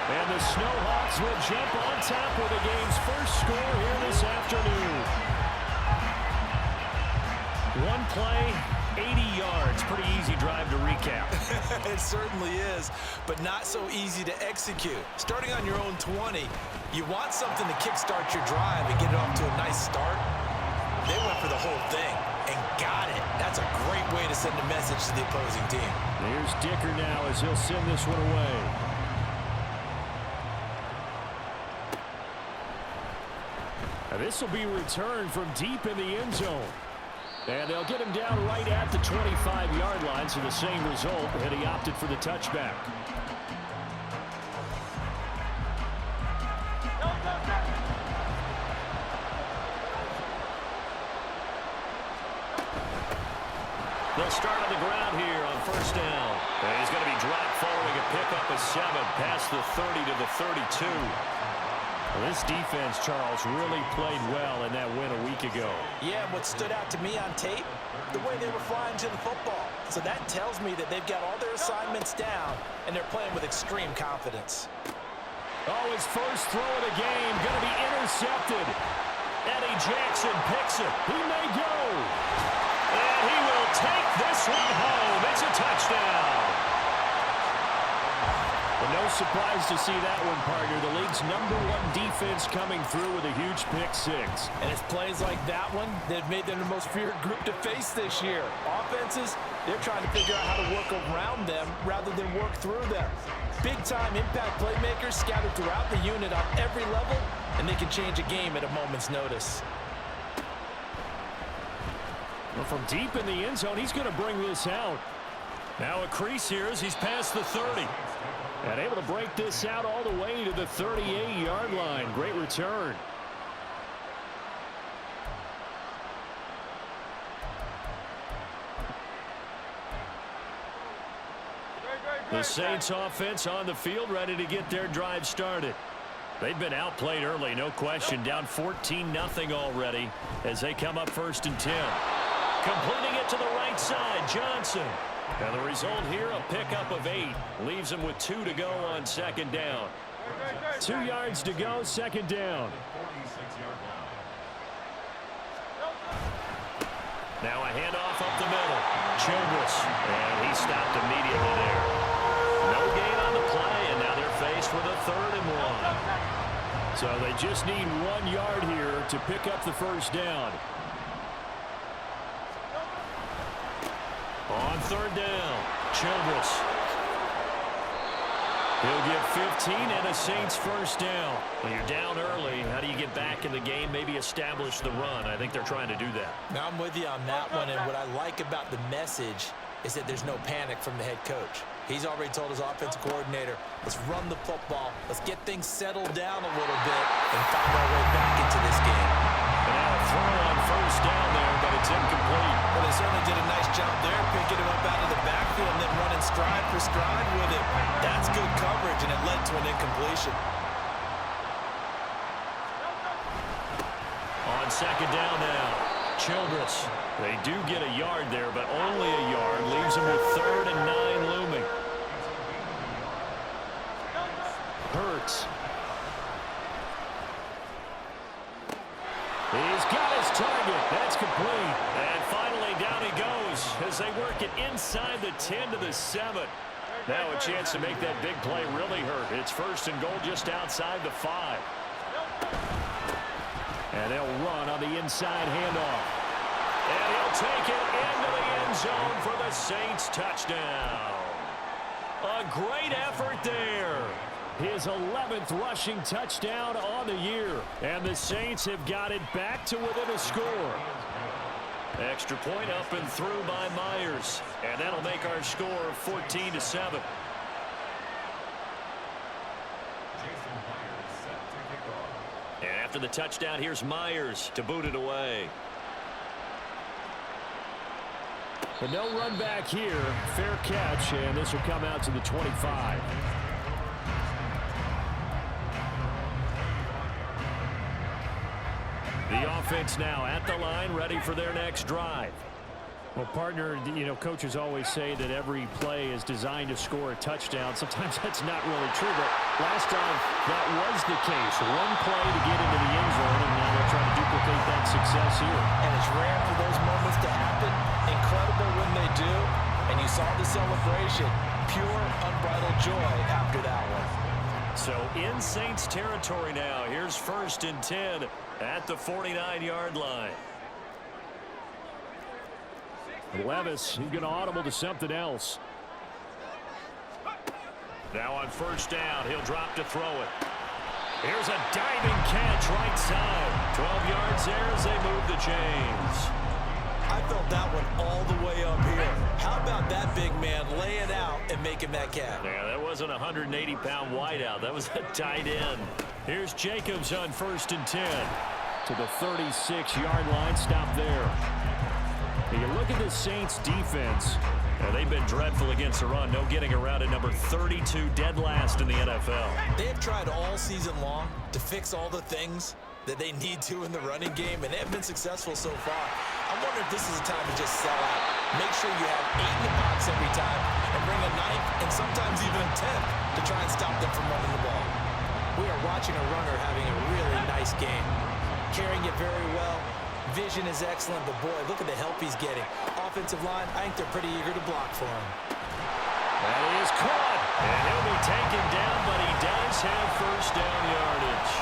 And the Snowhawks will jump on top with the game's first score here this afternoon. One play, 80 yards. Pretty easy drive to recap. It certainly is, but not so easy to execute. Starting on your own 20, you want something to kickstart your drive and get it off to a nice start. They went for the whole thing and got it. That's a great way to send a message to the opposing team. Here's Dicker now as he'll send this one away. Now this will be returned from deep in the end zone. And they'll get him down right at the 25-yard line, so the same result, and he opted for the touchback. They'll start on the ground here on first down. And he's going to be dropped following a pickup of 7 past the 30 to the 32. Well, this defense, Charles, really played well in that win a week ago. Yeah, what stood out to me on tape, the way they were flying to the football. So that tells me that they've got all their assignments down, and they're playing with extreme confidence. Oh, his first throw of the game going to be intercepted. Eddie Jackson picks it. He may go. And he will take this one home. It's a touchdown. But no surprise to see that one, partner. The league's #1 defense coming through with a huge pick-6. And it's plays like that one that made them the most feared group to face this year. Offenses, they're trying to figure out how to work around them rather than work through them. Big-time impact playmakers scattered throughout the unit on every level, and they can change a game at a moment's notice. Well, from deep in the end zone, he's going to bring this out. Now a crease here as he's past the 30. And able to break this out all the way to the 38-yard line. Great return. The Saints offense on the field, ready to get their drive started. They've been outplayed early, no question. Down 14-0 already as they come up 1st and 10. Completing it to the right side, Johnson. And the result here, a pickup of 8. Leaves him with 2 to go on 2nd down. 2 yards to go, 2nd down. Now a handoff up the middle. Childress. And he stopped immediately there. No gain on the play, and now they're faced with a 3rd and 1. So they just need 1 yard here to pick up the 1st down. On 3rd down, Childress. He'll get 15 and a Saints 1st down. When you're down early, how do you get back in the game, maybe establish the run? I think they're trying to do that. Now I'm with you on that one, and what I like about the message is that there's no panic from the head coach. He's already told his offensive coordinator, let's run the football, let's get things settled down a little bit, and find our way back into this game. And now a throw on 1st down there, but it's incomplete. Well, they certainly did a nice job there, picking him up out of the backfield and then running stride for stride with it. That's good coverage, and it led to an incompletion. On 2nd down now, Childress. They do get a yard there, but only a yard. Leaves them with 3rd and 9 looming. Hurts. He's got his target. That's complete. And finally down he goes as they work it inside the 10 to the 7. Now a chance to make that big play really hurt. It's 1st and goal just outside the 5. And they'll run on the inside handoff. And he'll take it into the end zone for the Saints touchdown. A great effort there. His 11th rushing touchdown on the year. And the Saints have got it back to within a score. Extra point up and through by Myers. And that'll make our score 14-7. And after the touchdown, here's Myers to boot it away. But no run back here. Fair catch, and this will come out to the 25. The offense now at the line, ready for their next drive. Well, partner, coaches always say that every play is designed to score a touchdown. Sometimes that's not really true, but last time that was the case. One play to get into the end zone, and now they'll try to duplicate that success here. And it's rare for those moments to happen. Incredible when they do. And you saw the celebration. Pure, unbridled joy after that one. So in Saints territory now. Here's 1st and 10 at the 49-yard line. Levis, he's going to audible to something else. Now on 1st down, he'll drop to throw it. Here's a diving catch right side. 12 yards there as they move the chains. I felt that one all the way up here. How about that big man laying out and making that catch? Yeah, that wasn't a 180-pound wideout. That was a tight end. Here's Jacobs on 1st and 10. To the 36-yard line. Stop there. And you look at the Saints defense. They've been dreadful against the run. No getting around at number 32, dead last in the NFL. They have tried all season long to fix all the things that they need to in the running game, and they have been successful so far. I wonder if this is a time to just sell out. Make sure you have 8 in the box every time and bring a 9th and sometimes even a 10th to try and stop them from running the ball. We are watching a runner having a really nice game. Carrying it very well. Vision is excellent, but boy, look at the help he's getting. Offensive line, I think they're pretty eager to block for him. That is caught, and he'll be taken down, but he does have 1st down yardage.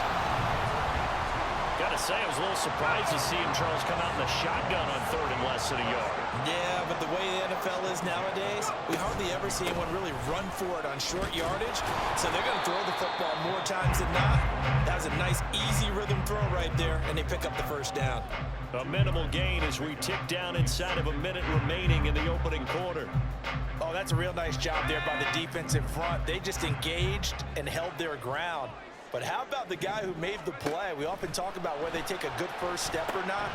Gotta say, I was a little surprised to see him, Charles, come out in the shotgun on 3rd and less than a yard. Yeah, but the way the NFL is nowadays, we hardly ever see anyone really run for it on short yardage, so they're going to throw the football more times than not. That was a nice, easy rhythm throw right there, and they pick up the 1st down. A minimal gain as we tick down inside of a minute remaining in the opening quarter. Oh, that's a real nice job there by the defensive front. They just engaged and held their ground. But how about the guy who made the play? We often talk about whether they take a good first step or not.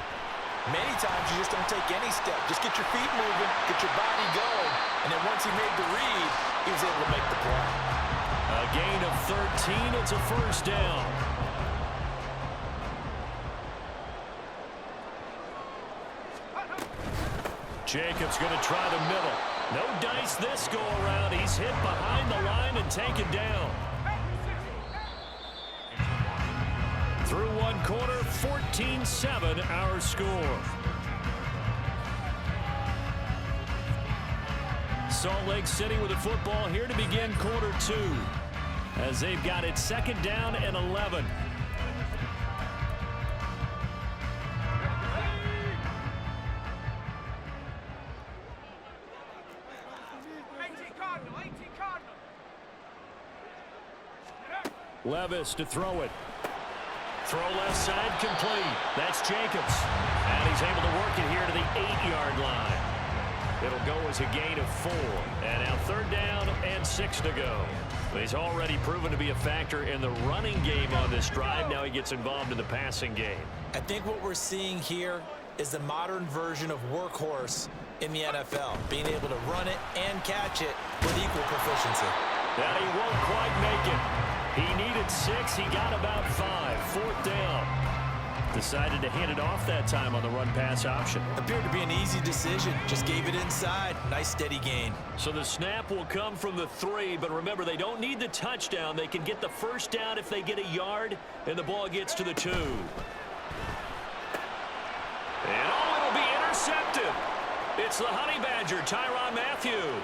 Many times you just don't take any step. Just get your feet moving, get your body going, and then once he made the read, he was able to make the play. A gain of 13. It's a 1st down. Jacobs going to try the middle. No dice this go around. He's hit behind the line and taken down. Through one quarter, 14-7 our score. Salt Lake City with the football here to begin quarter 2. As they've got it 2nd down and 11. Levis to throw it. Throw left side complete. That's Jacobs. And he's able to work it here to the 8-yard line. It'll go as a gain of 4. And now 3rd down and 6 to go. He's already proven to be a factor in the running game on this drive. Now he gets involved in the passing game. I think what we're seeing here is the modern version of workhorse in the NFL. Being able to run it and catch it with equal proficiency. And he won't quite make it. He needed 6. He got about 5. 4th down. Decided to hand it off that time on the run-pass option. Appeared to be an easy decision. Just gave it inside. Nice steady gain. So the snap will come from the 3, but remember, they don't need the touchdown. They can get the 1st down if they get a yard, and the ball gets to the 2. And it'll be intercepted. It's the Honey Badger, Tyrann Mathieu.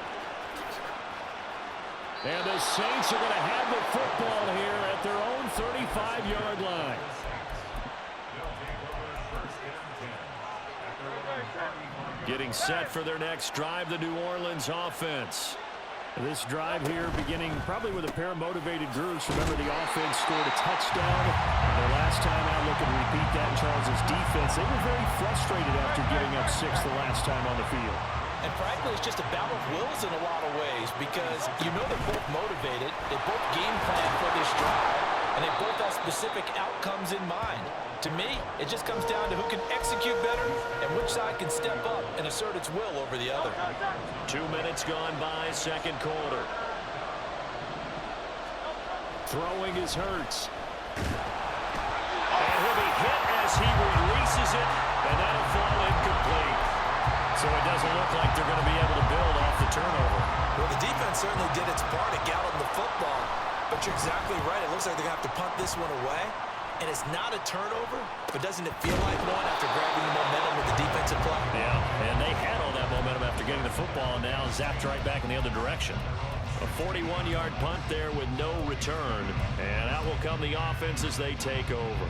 And the Saints are going to have the football here at their own 35-yard line. Getting set for their next drive, the New Orleans offense. This drive here beginning probably with a pair of motivated groups. Remember, the offense scored a touchdown. The last time out, looking to repeat that in Charles's defense. They were very frustrated after giving up 6 the last time on the field. And frankly, it's just a battle of wills in a lot of ways because you know they're both motivated. They both game plan for this drive, and they both have specific outcomes in mind. To me, it just comes down to who can execute better and which side can step up and assert its will over the other. 2 minutes gone by, 2nd quarter. Throwing is Hurts. And he'll be hit as he releases it, and that'll fall incomplete. So it doesn't look like they're going to be able to build off the turnover. Well, the defense certainly did its part at galloping the football, but you're exactly right. It looks like they're going to have to punt this one away, and it's not a turnover, but doesn't it feel like one after grabbing the momentum with the defensive play? Yeah, and they had all that momentum after getting the football, and now zapped right back in the other direction. A 41-yard punt there with no return, and out will come the offense as they take over.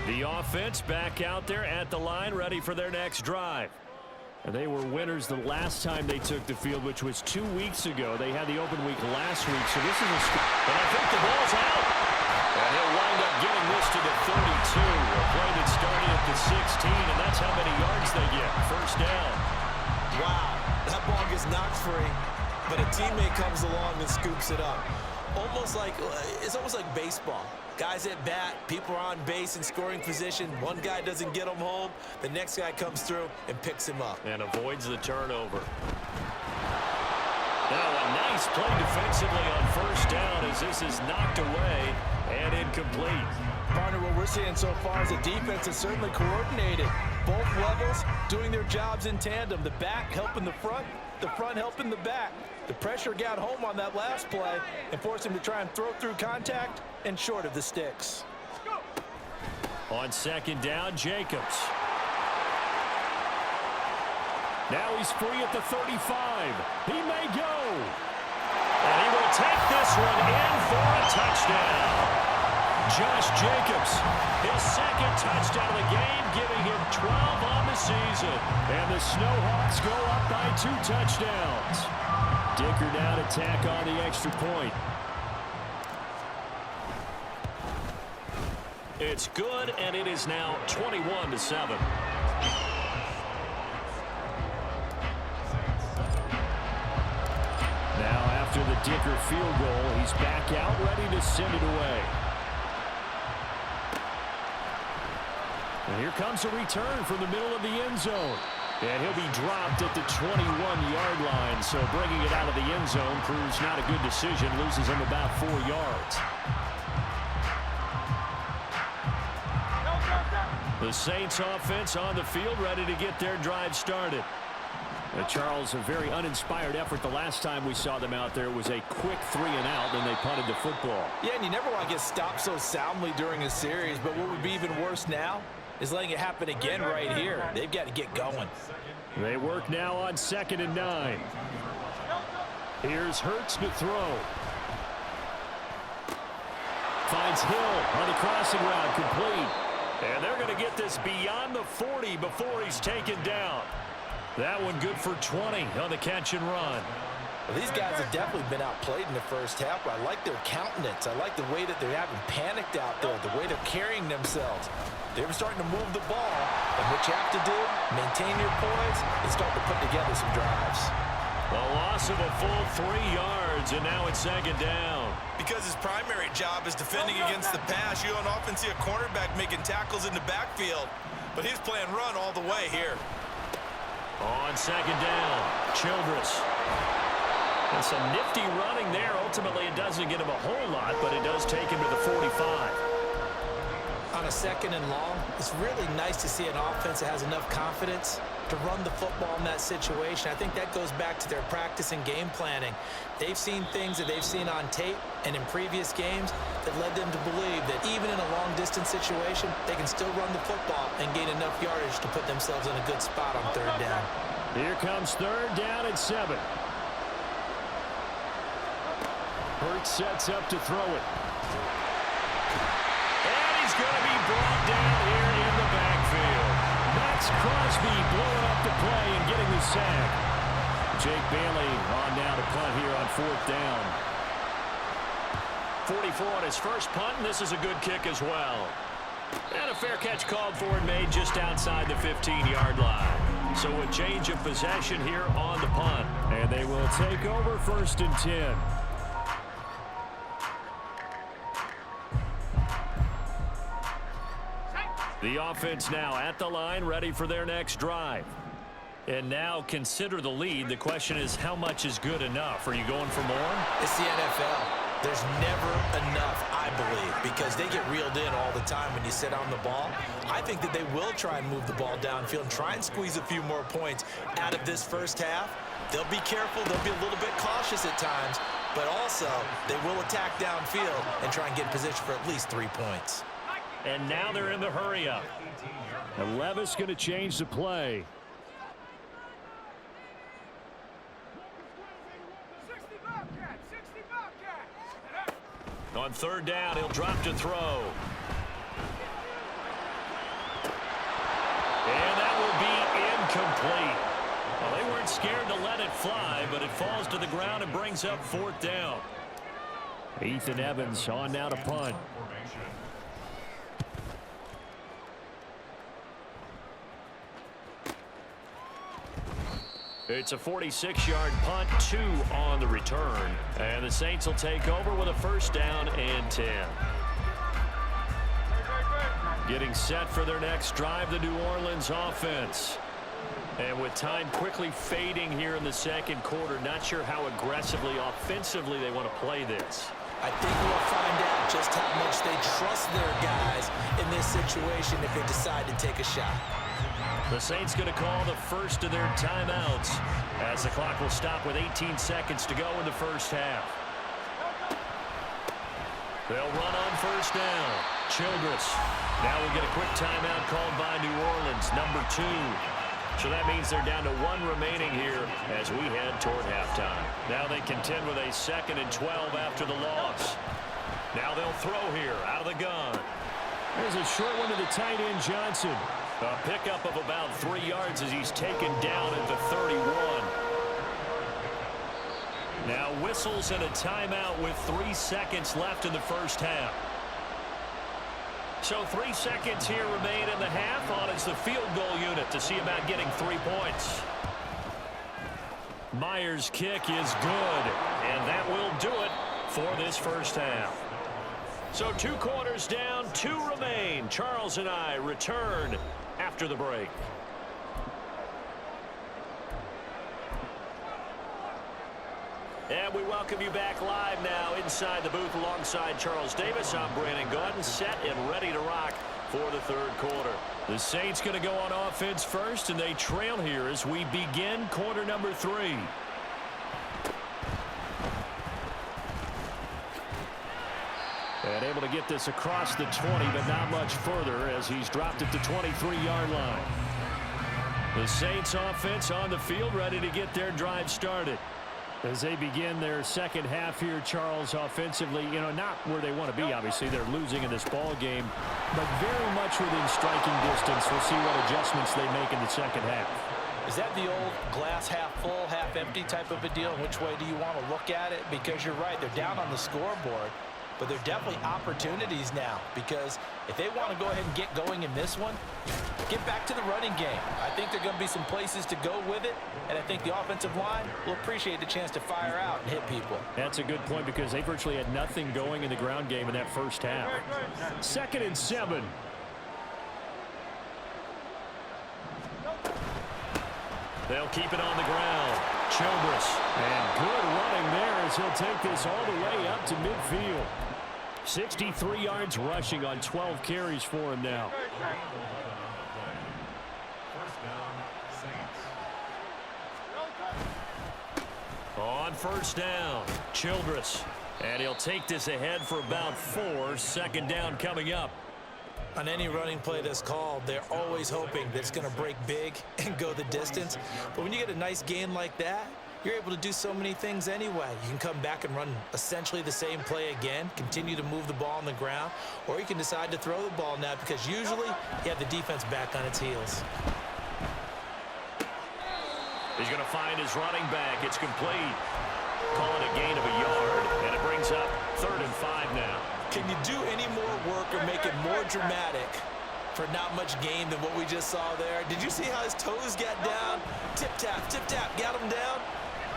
The offense back out there at the line, ready for their next drive. And they were winners the last time they took the field, which was 2 weeks ago. They had the open week last week, so this is a... And I think the ball's out. And he'll wind up getting this to the 32. A play that started at the 16, and that's how many yards they get. First down. Wow, that ball gets knocked free, but a teammate comes along and scoops it up. It's almost like baseball. Guys at bat, people are on base in scoring position. One guy doesn't get him home. The next guy comes through and picks him up. And avoids the turnover. Now a nice play defensively on first down as this is knocked away and incomplete. Partner, what we're seeing so far is the defense is certainly coordinated. Both levels doing their jobs in tandem. The back helping the front helping the back. The pressure got home on that last play and forced him to try and throw through contact and short of the sticks. On second down, Jacobs. Now he's free at the 35. He may go. And he will take this one in for a touchdown. Josh Jacobs, his second touchdown of the game, giving him 12 on the season. And the Snowhawks go up by 2 touchdowns. Dicker now to tack on the extra point. It's good, and it is now 21-7. Now after the Dicker field goal, he's back out, ready to send it away. And here comes a return from the middle of the end zone. And he'll be dropped at the 21-yard line. So bringing it out of the end zone proves not a good decision. Loses him about 4 yards. The Saints offense on the field, ready to get their drive started. Charles, a very uninspired effort the last time we saw them out there. It was a quick 3 and out, then they punted the football. Yeah, and you never want to get stopped so soundly during a series, but what would be even worse now is letting it happen again right here. They've got to get going. They work now on 2nd and 9. Here's Hurts to throw. Finds Hill on the crossing route, complete. And they're going to get this beyond the 40 before he's taken down. That one good for 20 on the catch and run. Well, these guys have definitely been outplayed in the first half, but I like their countenance. I like the way that they haven't panicked out there, the way they're carrying themselves. They were starting to move the ball, and what you have to do, maintain your poise and start to put together some drives. The loss of a full 3 yards, and now it's 2nd down. Because his primary job is defending against the pass, you don't often see a cornerback making tackles in the backfield. But he's playing run all the way here. On 2nd down, Childress. And some nifty running there. Ultimately, it doesn't get him a whole lot, but it does take him to the 45. On a 2nd and long, it's really nice to see an offense that has enough confidence to run the football in that situation. I think that goes back to their practice and game planning. They've seen things that they've seen on tape and in previous games that led them to believe that even in a long-distance situation, they can still run the football and gain enough yardage to put themselves in a good spot on 3rd down. Here comes 3rd down and 7. Hurts sets up to throw it. And he's going to be brought down here in the backfield. Max Crosby blowing up the play and getting the sack. Jake Bailey on down to punt here on 4th down. 44 on his first punt, and this is a good kick as well. And a fair catch called for and made just outside the 15-yard line. So a change of possession here on the punt. And they will take over 1st and 10. The offense now at the line, ready for their next drive. And now consider the lead. The question is, how much is good enough? Are you going for more? It's the NFL. There's never enough, I believe, because they get reeled in all the time when you sit on the ball. I think that they will try and move the ball downfield and try and squeeze a few more points out of this first half. They'll be careful. They'll be a little bit cautious at times, but also they will attack downfield and try and get in position for at least 3 points. And now they're in the hurry-up. And Levis going to change the play. On third down, he'll drop to throw. And that will be incomplete. Well, they weren't scared to let it fly, but it falls to the ground and brings up fourth down. Ethan Evans on now to punt. It's a 46-yard punt, 2 on the return. And the Saints will take over with a first down and 10. Getting set for their next drive, the New Orleans offense. And with time quickly fading here in the second quarter, not sure how aggressively, offensively they want to play this. I think we'll find out just how much they trust their guys in this situation if they decide to take a shot. The Saints going to call the first of their timeouts as the clock will stop with 18 seconds to go in the first half. They'll run on first down. Childress. Now we'll get a quick timeout called by New Orleans, number 2. So that means they're down to 1 remaining here as we head toward halftime. Now they contend with a 2nd and 12 after the loss. Now they'll throw here out of the gun. There's a short one to the tight end, Johnson. A pickup of about 3 yards as he's taken down at the 31. Now whistles and a timeout with 3 seconds left in the first half. So 3 seconds here remain in the half on it's the field goal unit to see about getting 3 points. Myers' kick is good, and that will do it for this first half. So 2 quarters down, 2 remain. Charles and I return after the break. And we welcome you back live now inside the booth alongside Charles Davis. I'm Brandon Gaudin, set and ready to rock for the third quarter. The Saints going to go on offense first, and they trail here as we begin quarter number 3. And able to get this across the 20, but not much further as he's dropped it to 23-yard line. The Saints offense on the field ready to get their drive started. As they begin their second half here, Charles, offensively, not where they want to be, obviously. They're losing in this ball game, but very much within striking distance. We'll see what adjustments they make in the second half. Is that the old glass half full, half empty type of a deal? Which way do you want to look at it? Because you're right, they're down on the scoreboard. But they're definitely opportunities now, because if they want to go ahead and get going in this one, get back to the running game. I think there are going to be some places to go with it, and I think the offensive line will appreciate the chance to fire out and hit people. That's a good point because they virtually had nothing going in the ground game in that first half. 2nd and 7. They'll keep it on the ground. Childress. And good running there as he'll take this all the way up to midfield. 63 yards rushing on 12 carries for him now. On first down, Childress. And he'll take this ahead for about 4. 2nd down coming up. On any running play that's called, they're always hoping that it's going to break big and go the distance. But when you get a nice gain like that, you're able to do so many things anyway. You can come back and run essentially the same play again, continue to move the ball on the ground, or you can decide to throw the ball now because usually you have the defense back on its heels. He's going to find his running back. It's complete. Call it a gain of a yard, and it brings up 3rd and 5 now. Can you do any more work or make it more dramatic for not much gain than what we just saw there? Did you see how his toes got down? Tip-tap, got him down.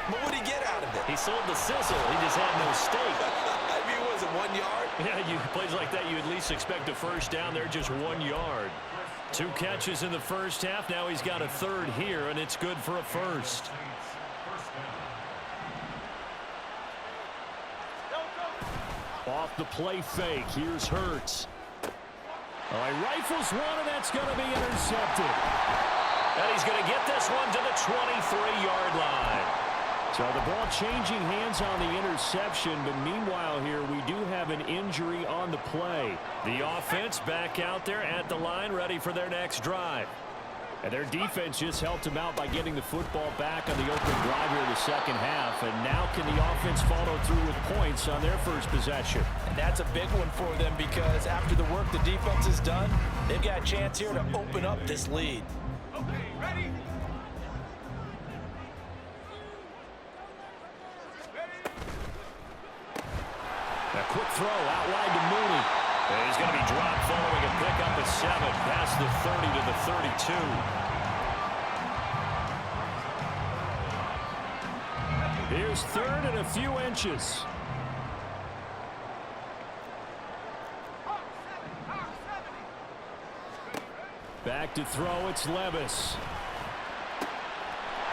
But what did he get out of it? He sold the sizzle. He just had no steak. I mean, was it 1 yard? Yeah, plays like that, you at least expect a first down. They're just 1 yard. 2 catches in the first half. Now he's got a 3rd here, and it's good for a first. Off the play fake, here's Hurts. Oh, he rifles one, and that's going to be intercepted. And he's going to get this one to the 23-yard line. So the ball changing hands on the interception, but meanwhile here we do have an injury on the play. The offense back out there at the line, ready for their next drive. And their defense just helped them out by getting the football back on the open drive here in the second half. And now can the offense follow through with points on their first possession? And that's a big one for them because after the work the defense has done, they've got a chance here to open up this lead. Okay, ready? A quick throw out wide to Mooney. And he's going to be dropped following a pickup of 7 past the 30 to the 32. Here's third and a few inches. Back to throw, it's Levis.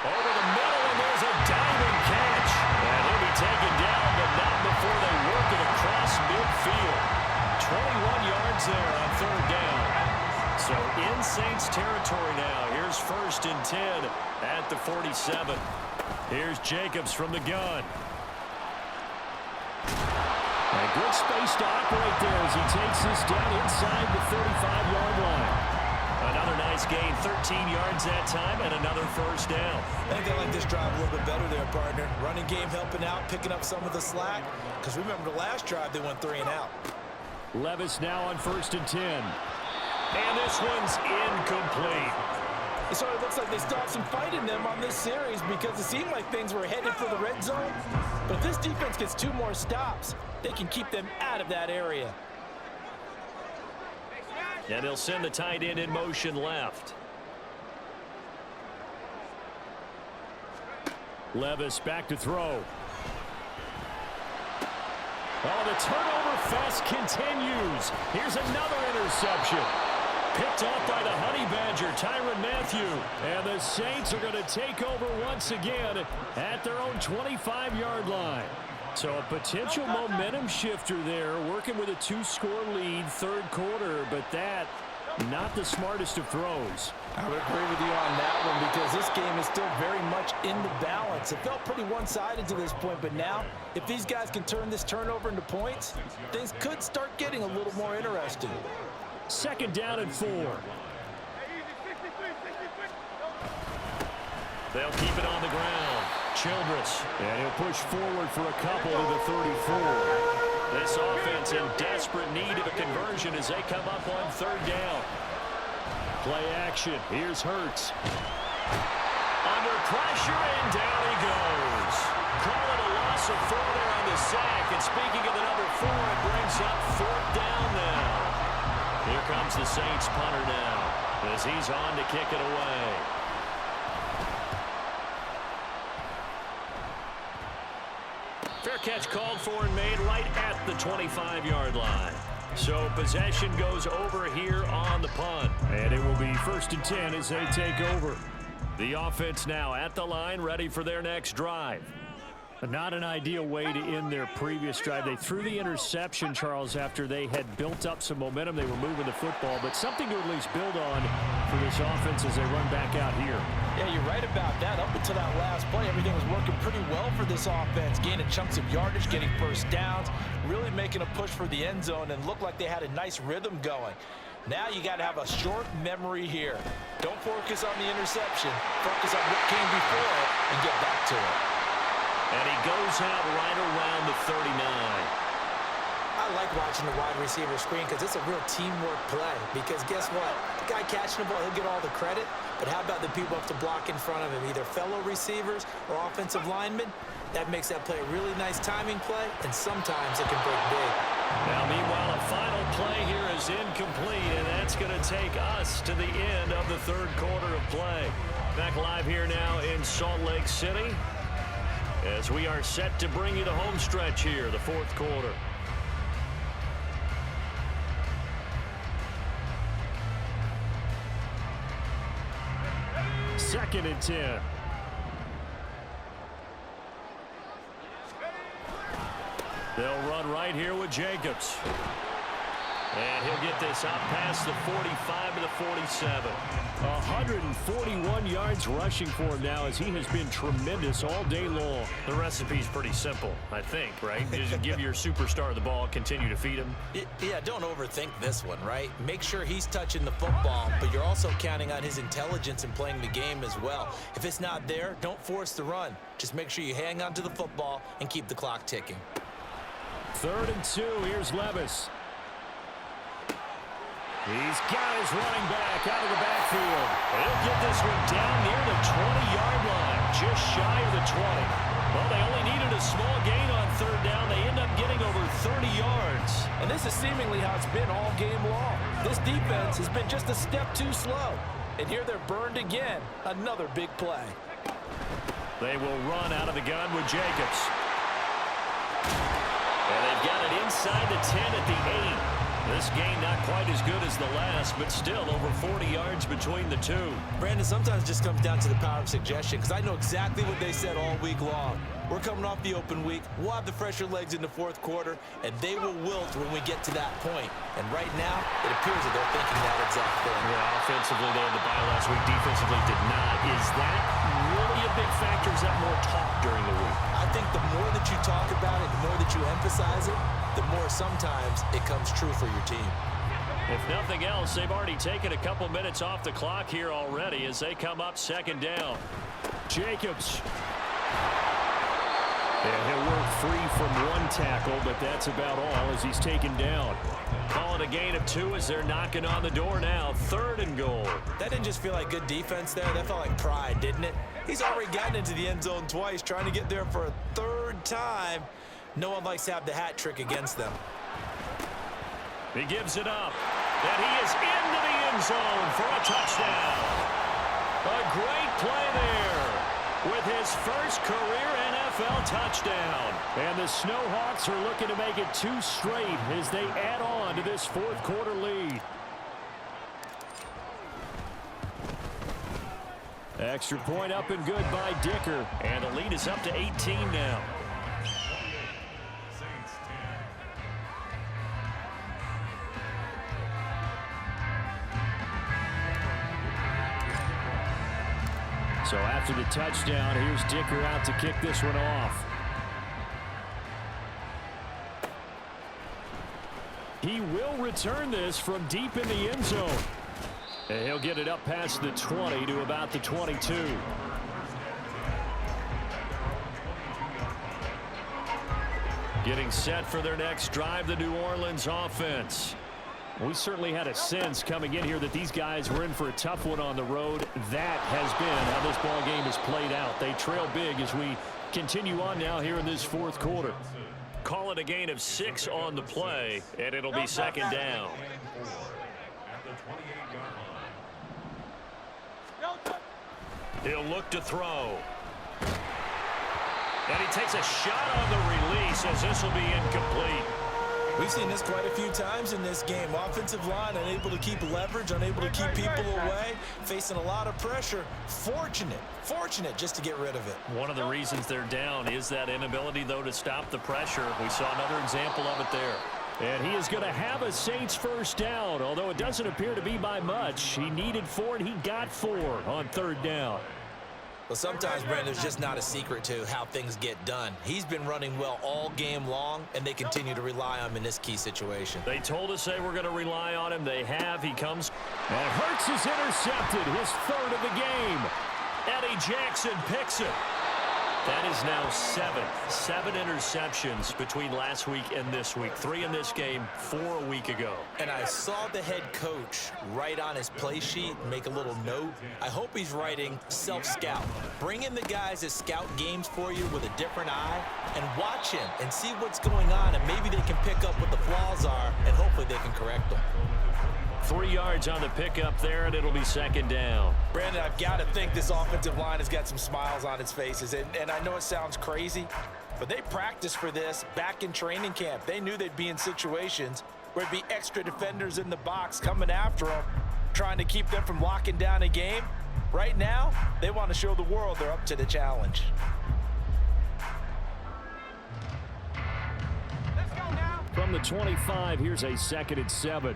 Over the middle, and there's a diving catch. And he'll be taken down, but not before they work it across midfield. 21 yards there on third down. So in Saints territory now. Here's first and 10 at the 47. Here's Jacobs from the gun. A good space to operate there as he takes this down inside the 35-yard line. Another nice gain, 13 yards that time, and another first down. I think they like this drive a little bit better there, partner. Running game helping out, picking up some of the slack. Because remember the last drive, they went 3 and out. Levis now on first and 10. And this one's incomplete. It sort of looks like they still have some fight in them on this series because it seemed like things were headed for the red zone. But if this defense gets 2 more stops, they can keep them out of that area. And they'll send the tight end in motion left. Levis back to throw. Oh, the turnover fest continues. Here's another interception. Picked off by the Honey Badger, Tyrann Mathieu. And the Saints are going to take over once again at their own 25-yard line. So a potential momentum shifter there, working with a 2-score lead, third quarter, but that not the smartest of throws. I would agree with you on that one because this game is still very much in the balance. It felt pretty one-sided to this point, but now if these guys can turn this turnover into points, things could start getting a little more interesting. Second down and 4. They'll keep it on the ground. Childress, and he'll push forward for a couple to the 34. This offense in desperate need of a conversion as they come up on third down. Play action. Here's Hurts. Under pressure, and down he goes. Call it a loss of 4 there on the sack. And speaking of the number 4, it brings up fourth down now. Here comes the Saints punter now as he's on to kick it away. Fair catch called for and made right at the 25-yard line. So possession goes over here on the punt. And it will be first and 10 as they take over. The offense now at the line, ready for their next drive. Not an ideal way to end their previous drive. They threw the interception, Charles, after they had built up some momentum. They were moving the football, but something to at least build on for this offense as they run back out here. Yeah, you're right about that. Up until that last play, everything was working pretty well for this offense, gaining chunks of yardage, getting first downs, really making a push for the end zone, and looked like they had a nice rhythm going. Now you got to have a short memory here. Don't focus on the interception. Focus on what came before it and get back to it. And he goes out right around the 39. I like watching the wide receiver screen because it's a real teamwork play. Because guess what? The guy catching the ball, he'll get all the credit. But how about the people who have to block in front of him, either fellow receivers or offensive linemen? That makes that play a really nice timing play, and sometimes it can break big. Now, meanwhile, a final play here is incomplete, and that's going to take us to the end of the third quarter of play. Back live here now in Salt Lake City as we are set to bring you the home stretch here, the fourth quarter. Second and 10. They'll run right here with Jacobs. And he'll get this out past the 45 to the 47. 141 yards rushing for him now as he has been tremendous all day long. The recipe's pretty simple, I think, right? Just give your superstar the ball, continue to feed him. Yeah, don't overthink this one, right? Make sure he's touching the football, but you're also counting on his intelligence in playing the game as well. If it's not there, don't force the run. Just make sure you hang on to the football and keep the clock ticking. 3rd and 2. Here's Levis. He's got his running back out of the backfield. He'll get this one down near the 20-yard line, just shy of the 20. Well, they only needed a small gain on 3rd down. They end up getting over 30 yards. And this is seemingly how it's been all game long. This defense has been just a step too slow. And here they're burned again. Another big play. They will run out of the gun with Jacobs. And they've got it inside the 10 at the 8. This game not quite as good as the last, but still over 40 yards between the two. Brandon, sometimes it just comes down to the power of suggestion, because I know exactly what they said all week long. We're coming off the open week. We'll have the fresher legs in the 4th quarter, and they will wilt when we get to that point. And right now, it appears that they're thinking that exact thing. Yeah, offensively, they had the bye last week. Defensively, did not. Is that really a big factor? Is that more talk during the week? I think the more that you talk about it, the more that you emphasize it, the more sometimes it comes true for your team. If nothing else, they've already taken a couple minutes off the clock here already as they come up 2nd down. Jacobs. And he'll work free from one tackle, but that's about all as he's taken down. Call it a gain of 2 as they're knocking on the door now. 3rd and goal. That didn't just feel like good defense there. That felt like pride, didn't it? He's already gotten into the end zone twice, trying to get there for a 3rd time. No one likes to have the hat trick against them. He gives it up. And he is into the end zone for a touchdown. A great play there with his first career NFL touchdown. And the Snowhawks are looking to make it 2 straight as they add on to this 4th quarter lead. Extra point up and good by Dicker. And the lead is up to 18 now. So after the touchdown, here's Dicker out to kick this one off. He will return this from deep in the end zone. And he'll get it up past the 20 to about the 22. Getting set for their next drive, the New Orleans offense. We certainly had a sense coming in here that these guys were in for a tough one on the road. That has been how this ball game has played out. They trail big as we continue on now here in this 4th quarter. Call it a gain of 6 on the play, and it'll be 2nd down. He'll look to throw. And he takes a shot on the release as this will be incomplete. We've seen this quite a few times in this game. Offensive line unable to keep leverage, unable to keep people away, facing a lot of pressure. Fortunate just to get rid of it. One of the reasons they're down is that inability, though, to stop the pressure. We saw another example of it there. And he is going to have a Saints 1st down, although it doesn't appear to be by much. He needed 4, and he got 4 on 3rd down. Well, sometimes, Brandon, there's just not a secret to how things get done. He's been running well all game long, and they continue to rely on him in this key situation. They told us they were going to rely on him. They have. He comes. And Hurts is intercepted, his 3rd of the game. Eddie Jackson picks it. That is now 7 interceptions between last week and this week. 3 in this game, 4 a week ago. And I saw the head coach write on his play sheet, make a little note. I hope he's writing self-scout. Bring in the guys that scout games for you with a different eye and watch him and see what's going on, and maybe they can pick up what the flaws are, and hopefully they can correct them. 3 yards on the pickup there, and it'll be 2nd down. Brandon, I've got to think this offensive line has got some smiles on its faces. And I know it sounds crazy, but they practiced for this back in training camp. They knew they'd be in situations where there'd be extra defenders in the box coming after them, trying to keep them from locking down a game. Right now, they want to show the world they're up to the challenge. from the 25. Here's a 2nd and 7.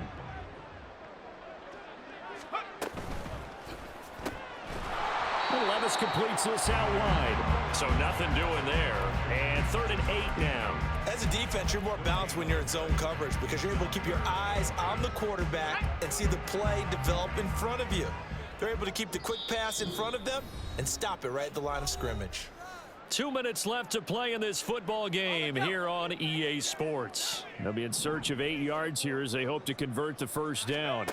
Levis completes this out wide. So nothing doing there. And 3rd and 8 now. As a defense, you're more balanced when you're in zone coverage because you're able to keep your eyes on the quarterback and see the play develop in front of you. They're able to keep the quick pass in front of them and stop it right at the line of scrimmage. 2 minutes left to play in this football game here on EA Sports. They'll be in search of 8 yards here as they hope to convert the first down.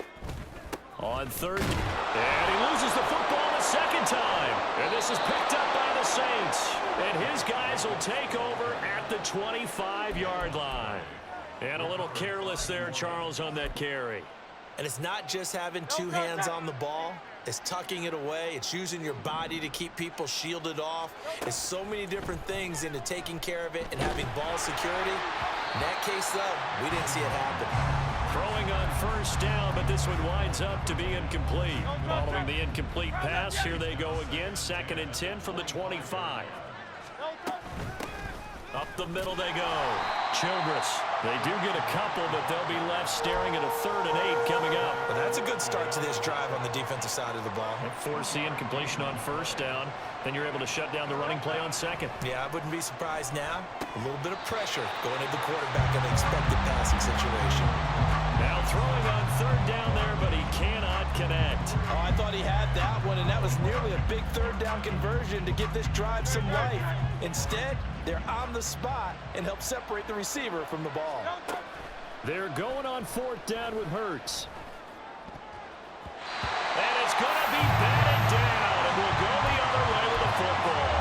On 3rd, and he loses the football a second time. And this is picked up by the Saints. And his guys will take over at the 25-yard line. And a little careless there, Charles, on that carry. And it's not just having two hands on the ball. It's tucking it away. It's using your body to keep people shielded off. It's so many different things into taking care of it and having ball security. In that case, though, we didn't see it happen. Throwing on first down, but this one winds up to be incomplete. Following the incomplete pass, here they go again. 2nd and 10 from the 25. Up the middle they go. Childress. They do get a couple, but they'll be left staring at a 3rd and 8 coming up. And that's a good start to this drive on the defensive side of the ball. Force the incompletion on first down. Then you're able to shut down the running play on 2nd. Yeah, I wouldn't be surprised now. A little bit of pressure going at the quarterback in an expected passing situation. Now throwing on 3rd down there, but he cannot connect. Oh, I thought he had that one, and that was nearly a big 3rd down conversion to give this drive some life. Instead, they're on the spot and help separate the receiver from the ball. They're going on 4th down with Hurts. And it's going to be batted down, and we'll go the other way with the football.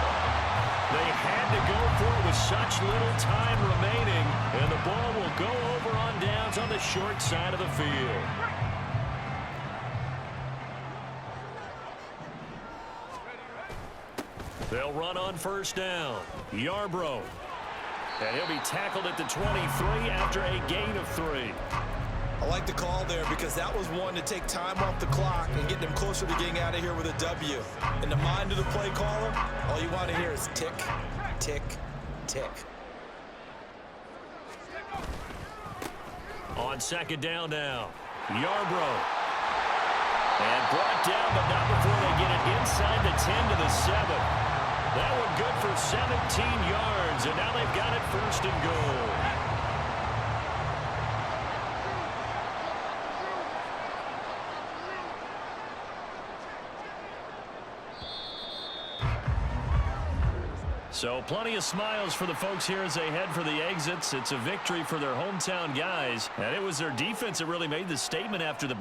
They had to go for it with such little time remaining, and the ball will go over on downs on the short side of the field. They'll run on first down. Yarbrough. And he'll be tackled at the 23 after a gain of 3. I like the call there because that was one to take time off the clock and get them closer to getting out of here with a W. In the mind of the play caller, all you want to hear is tick, tick, tick. On 2nd down now. Yarbrough. And brought down, but not before they get it inside the 10 to the 7. That one good for 17 yards, and now they've got it 1st and goal. So plenty of smiles for the folks here as they head for the exits. It's a victory for their hometown guys, and it was their defense that really made the statement after the